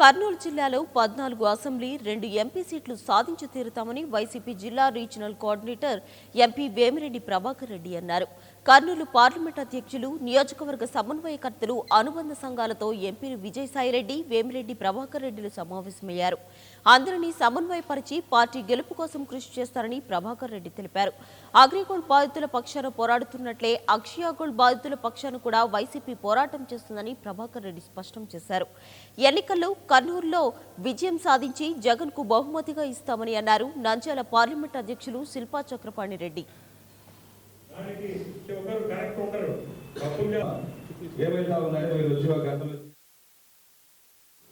కర్నూలు జిల్లాలో 14 assembly 2 MP సీట్లు సాధించి తీరుతామని వైసీపీ జిల్లా regional coordinator MP Vemireddy Prabhakar Reddy అన్నారు. కర్నూలు పార్లమెంట్ అధ్యక్షులు, నియోజకవర్గ సమన్వయకర్తలు, అనుబంధ సంఘాలతో ఎంపీ విజయసాయిరెడ్డి, వేమిరెడ్డి ప్రభాకర్ రెడ్డిలు సమావేశమయ్యారు. అందరినీ సమన్వయపరిచి పార్టీ గెలుపు కోసం కృషి చేస్తారని ప్రభాకర్ రెడ్డి తెలిపారు. అగ్రిగోల్డ్ బాధితుల పక్షాన పోరాడుతున్నట్లే అక్షయ గోల్డ్ బాధితుల పక్షాన కూడా వైసీపీ పోరాటం చేస్తుందని ప్రభాకర్ రెడ్డి స్పష్టం చేశారు. ఎన్నికల్లో కర్నూలులో విజయం సాధించి జగన్ కు బహుమతిగా ఇస్తామని అన్నారు. నంద్యాల పార్లమెంట్ అధ్యక్షులు శిల్పా చక్రపాణి రెడ్డి.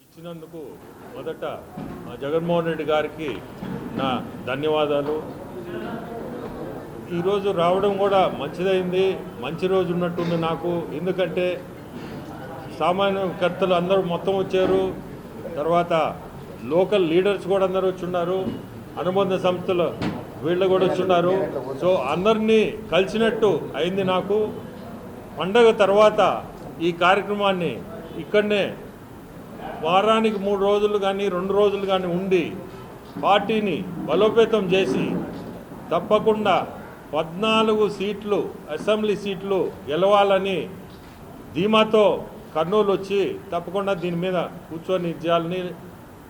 ఇచ్చినందుకు మొదట జగన్మోహన్ రెడ్డి గారికి నా ధన్యవాదాలు. ఈరోజు రావడం కూడా మంచిదైంది, మంచి రోజు ఉన్నట్టుంది నాకు. ఎందుకంటే సామాన్యకర్తలు అందరూ మొత్తం వచ్చారు, తర్వాత లోకల్ లీడర్స్ కూడా అందరూ వచ్చున్నారు, అనుబంధ సంస్థలు వీళ్ళు కూడా వచ్చున్నారు. సో అందరినీ కలిసినట్టు అయింది నాకు. పండగ తర్వాత ఈ కార్యక్రమాన్ని ఇక్కడనే వారానికి 3 రోజులు కానీ 2 రోజులు కానీ ఉండి పార్టీని బలోపేతం చేసి తప్పకుండా 14 సీట్లు అసెంబ్లీ సీట్లు గెలవాలని ధీమాతో కర్నూలు వచ్చి తప్పకుండా దీని మీద కూర్చొని చేయాలని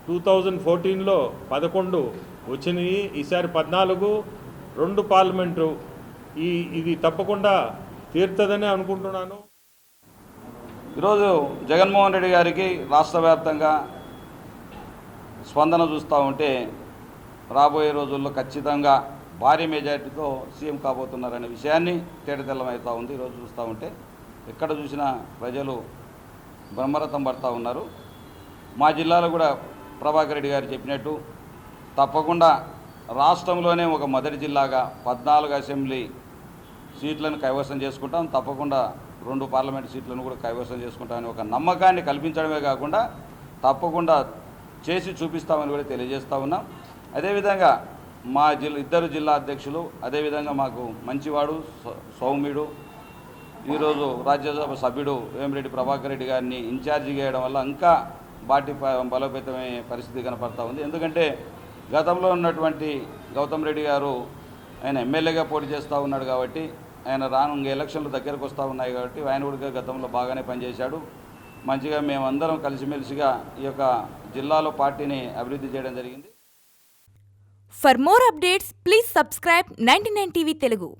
2014లో 11 వచ్చినాయి, ఈసారి 14, 2 పార్లమెంటు ఇది తప్పకుండా తీరుతుందని అనుకుంటున్నాను. ఈరోజు జగన్మోహన్ రెడ్డి గారికి రాష్ట్ర వ్యాప్తంగా స్పందన చూస్తూ ఉంటే రాబోయే రోజుల్లో ఖచ్చితంగా భారీ మెజార్టీతో సీఎం కాబోతున్నారనే విషయాన్ని తేటతెల్లమవుతూ ఉంది. ఈరోజు చూస్తూ ఉంటే ఎక్కడ చూసినా ప్రజలు బ్రహ్మరథం పడుతూ ఉన్నారు. మా జిల్లాలో కూడా ప్రభాకర్ రెడ్డి గారు చెప్పినట్టు తప్పకుండా రాష్ట్రంలోనే ఒక మొదటి జిల్లాగా 14 అసెంబ్లీ సీట్లను కైవసం చేసుకుంటాం, తప్పకుండా 2 పార్లమెంట్ సీట్లను కూడా కైవసం చేసుకుంటామని ఒక నమ్మకాన్ని కల్పించడమే కాకుండా తప్పకుండా చేసి చూపిస్తామని కూడా తెలియజేస్తూ ఉన్నాం. అదేవిధంగా మా ఇద్దరు జిల్లా అధ్యక్షులు, అదేవిధంగా మాకు మంచివాడు సౌమ్యుడు, ఈరోజు రాజ్యసభ సభ్యుడు వేమిరెడ్డి ప్రభాకర్ రెడ్డి గారిని ఇన్ఛార్జి చేయడం వల్ల ఇంకా పార్టీ బలోపేతమయ్యే పరిస్థితి కనపడతా ఉంది. ఎందుకంటే గతంలో ఉన్నటువంటి గౌతమ్ రెడ్డి గారు ఆయన ఎమ్మెల్యేగా పోటీ చేస్తూ ఉన్నాడు కాబట్టి, ఆయన రాను ఎలక్షన్లు దగ్గరకు వస్తూ ఉన్నాయి కాబట్టి ఆయన కూడా గతంలో బాగానే పనిచేశాడు. మంచిగా మేమందరం కలిసిమెలిసిగా ఈ యొక్క జిల్లాలో పార్టీని అభివృద్ధి చేయడం జరిగింది. For more updates please subscribe 99 TV Telugu.